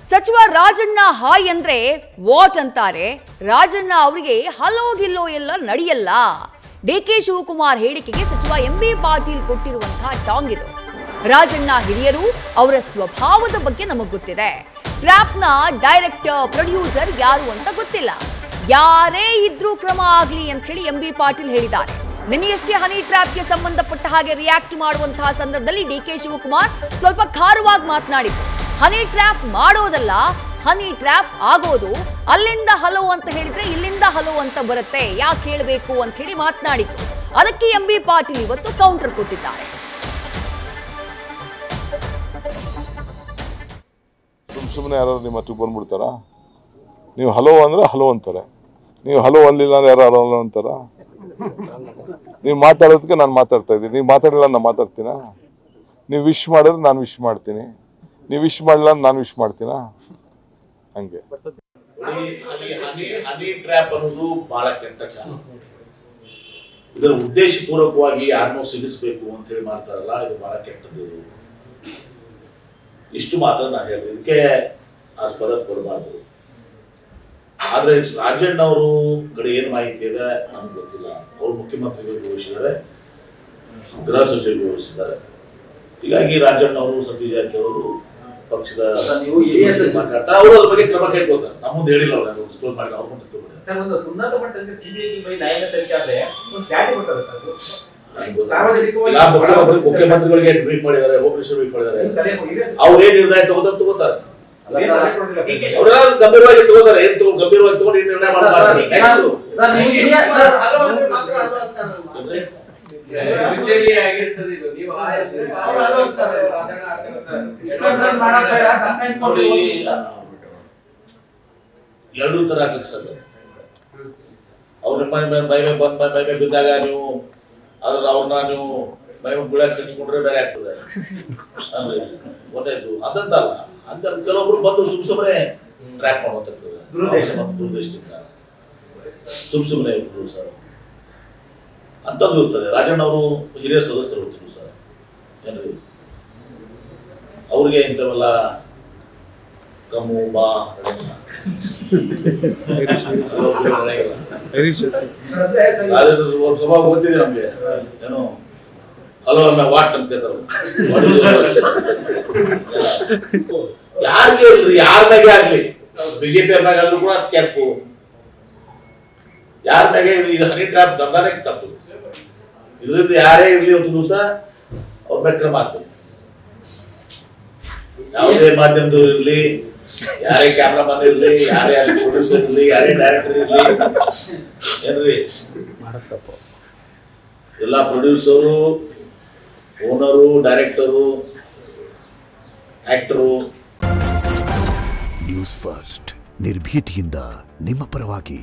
ಸಚಿವ ರಾಜಣ್ಣ ಹಾಯ್ ಅಂದ್ರೆ ವಾಟ್ ಅಂತಾರೆ. ರಾಜಣ್ಣ ಅವರಿಗೆ ಹಲೋ ಗಿಲ್ಲೋ ಎಲ್ಲ ನಡೆಯಲ್ಲ. ಡಿಕೆ ಶಿವಕುಮಾರ್ ಹೇಳಿಕೆಗೆ ಸಚಿವ ಎಂಬಿ ಪಾಟೀಲ್ ಕೊಟ್ಟಿರುವಂತಹ ಟಾಂಗ್ ಇದು. ರಾಜಣ್ಣ ಹಿರಿಯರು, ಅವರ ಸ್ವಭಾವದ ಬಗ್ಗೆ ನಮಗೆ ಗೊತ್ತಿದೆ. ಟ್ರ್ಯಾಪ್ನ ಡೈರೆಕ್ಟರ್, ಪ್ರೊಡ್ಯೂಸರ್ ಯಾರು ಅಂತ ಗೊತ್ತಿಲ್ಲ. ಯಾರೇ ಇದ್ರೂ ಕ್ರಮ ಆಗ್ಲಿ ಅಂತ ಹೇಳಿ ಎಂಬಿ ಪಾಟೀಲ್ ಹೇಳಿದ್ದಾರೆ. ನಿನ್ನೆಯಷ್ಟೇ ಹನಿ ಟ್ರ್ಯಾಪ್ಗೆ ಸಂಬಂಧಪಟ್ಟ ಹಾಗೆ ರಿಯಾಕ್ಟ್ ಮಾಡುವಂತಹ ಸಂದರ್ಭದಲ್ಲಿ ಡಿಕೆ ಶಿವಕುಮಾರ್ ಸ್ವಲ್ಪ ಖಾರವಾಗಿ ಮಾತನಾಡಿದ್ರು. ಹನಿ ಟ್ರ್ಯಾಪ್ ಮಾಡೋದಲ್ಲ, ಹನಿ ಟ್ರ್ಯಾಪ್ ಆಗೋದು. ಅಲ್ಲಿಂದ ಹಲೋ ಅಂತ ಹೇಳಿದ್ರೆ ಇಲ್ಲಿಂದ ಹಲೋ ಅಂತ ಬರುತ್ತೆ, ಯಾಕೆ ಹೇಳಬೇಕು ಅಂತ ಹೇಳಿ ಮಾತನಾಡಿದ್ರು. ಅದಕ್ಕೆ ಎಂಬಿ ಪಾಟೀಲ್ ಇವತ್ತು ಕೌಂಟರ್ ಕೊಟ್ಟಿದ್ದಾರೆ. ಸುಮ್ಮನೆ ಯಾರು ನಿಮ್ಮ ಹತ್ರಕ್ಕೆ ಬಂದ್ಬಿಡ್ತಾರ? ನೀವು ಹಲೋ ಅಂದ್ರೆ ಹಲೋ ಅಂತಾರೆ, ನೀವು ಹಲೋ ಅನ್ಲಿಲ್ಲ ಅಂದ್ರೆ ಯಾರು ಹಲೋ ಅಂತಾರ? ನೀವು ಮಾತಾಡೋದಕ್ಕೆ ನಾನು ಮಾತಾಡ್ತಾ ಇದ್ದೀನಿ, ನೀವು ಮಾತಾಡಿಲ್ಲ ನಾನು ಮಾತಾಡ್ತೀನ? ನೀವು ವಿಶ್ ಮಾಡಿದ್ರೆ ನಾನು ವಿಶ್ ಮಾಡ್ತೀನಿ, ನೀವು ವಿಶ್ ಮಾಡಲಿಲ್ಲ ನಾನು ವಿಶ್ ಮಾಡ್ತೀನ? ಹಂಗೆ ಹನಿ ಟ್ರ್ಯಾಪ್ ಅನ್ನೋದು ಬಹಳ ಕೆಟ್ಟ ಚಾಲ. ಇದರ ಉದ್ದೇಶಪೂರ್ವಕವಾಗಿ ಯಾರನ್ನೋ ಸಿಗಿಸ್ಬೇಕು ಅಂತ ಹೇಳಿ ಮಾಡ್ತಾರಲ್ಲ, ಇದು ಬಹಳ ಕೆಟ್ಟದ್ದು. ಇಷ್ಟು ಮಾತ್ರ ನಾನು ಹೇಳ್ತೀನಿ, ಇದಕ್ಕೆ ಆಸ್ಪದ ಕೊಡಬಾರ್ದು. ಆದ್ರೆ ರಾಜಣ್ಣ ಅವರು ಕಡೆ ಏನ್ ಮಾಹಿತಿ ಇದೆ ನಮ್ಗೆ ಗೊತ್ತಿಲ್ಲ. ಅವರು ಮುಖ್ಯಮಂತ್ರಿಗಳು ಘೋಷಿಸಿದ್ದಾರೆ, ಗೃಹ ಸಚಿವರು ಘೋಷಿಸಿದ್ದಾರೆ. ಹೀಗಾಗಿ ರಾಜಣ್ಣ ಅವರು, ಸತೀಶ್ ಜಾರಕಿಹೊಳಿ ಅವರು ಪಕ್ಷದ ಮಾತಾಡ್ತಾರೆ, ಅವರು ಅದ್ರ ಬಗ್ಗೆ ಕ್ರಮ ಕೈಗೊಳ್ತಾರೆ. ನಮ್ಮ ಮುಂದೆ ಹೇಳಿಲ್ಲ ಅವ್ರು ಸ್ಟೋರ್ ಮಾಡಿ ಅವ್ರ ಮುಂದೆ ಮುಖ್ಯಮಂತ್ರಿಗಳಿಗೆ ಟ್ವೀಟ್ ಮಾಡಿದ್ದಾರೆ, ಹೋಮ್ ಟ್ವೀಟ್ ಮಾಡಿದ್ದಾರೆ. ಅವ್ರು ಏನ್ ನಿರ್ಣಯ ತಗೋತಾರೆ ಅವರೆಲ್ಲ ಗಂಭೀರವಾಗಿ ತಗೋತಾರೆ. ಏನ್ ಗಂಭೀರವಾಗಿ ತಗೊಂಡು ಏನ್ ನಿರ್ಣಯ ಮಾಡ್ತಾರೆ? ಎರಡೂ ತರ ಆಗ್ಲಿಕ್ಕೆ ಸಾಧ್ಯ. ಅವ್ರ ಮೈ ಮೇಲೆ ಬಿದ್ದಾಗ ನೀವು ಅವ್ರನ್ನ ನೀವು ಮೈ ಬೀಳಕ್ಕೆ ಹಚ್ಕೊಂಡ್ರೆ ಬೇರೆ ಆಗ್ತದೆ. ಅಂದ್ರೆ ಒಂದೇದು ಅದಂತಲ್ಲ, ಅಂತ ಕೆಲವೊಬ್ರು ಬಂದು ಸುಮ್ಮನೆ ಟ್ರ್ಯಾಕ್ ಮಾಡುವಂತದ್ದು ದುರ್ದೃಷ್ಟಿಯಿಂದ ಸುಮ್ಮನೆ ಇರ್ಬೋದು ಸರ್, ಅಂತದ್ದು ಇರ್ತದೆ. ರಾಜಣ್ಣ ಅವರು ಹಿರಿಯ ಸದಸ್ಯರು ಇರ್ತಿದ್ರು ಸರ್, ಏನ್ರಿ ಅವ್ರಿಗೆ ಇಂಥವೆಲ್ಲ ಕಮ್ಮು ಬಾ ಸ್ವಭಾವ ಗೊತ್ತಿದೆ ನಮ್ಗೆ. ಏನು ಹಲೋ ವಾಟ್ ಅಂತ ಯಾರಿಗೆ ಇಲ್ರಿ, ಯಾರ್ನಾಗೆ ಆಗ್ಲಿ, ಬಿಜೆಪಿ ಅವ್ರನ್ನಾಗಾದ್ರೂ ಕೂಡ ಕೆಂಪು, ಯಾರ್ನಾಗೆ ಇದು ಹನಿ ಟ್ರಾಪ್ ದಂದಾನೆ ತಪ್ಪು. ಇದರಿಂದ ಯಾರೇ ಇರ್ಲಿ ಒಂದು ದಿವಸ ಅವ್ರ ಮೇಲೆ ಕ್ರಮ ಆಗ್ತದೆ. ಯಾವುದೇ ಮಾಧ್ಯಮದವ್ರು ಇರ್ಲಿ, ಯಾರೇ ಕ್ಯಾಮ್ರಾಮನ್ ಇರ್ಲಿ, ಯಾರೇ ಪ್ರೊಡ್ಯೂಸರ್ ಇರ್ಲಿ, ಯಾರೇ ಡೈರೆಕ್ಟರ್ ಇರ್ಲಿ, ಏನ್ರಿ ಎಲ್ಲ producer, owner, director, actor. News first ನಿರ್ಭೀತಿಯಿಂದ ನಿಮ್ಮ ಪರವಾಗಿ.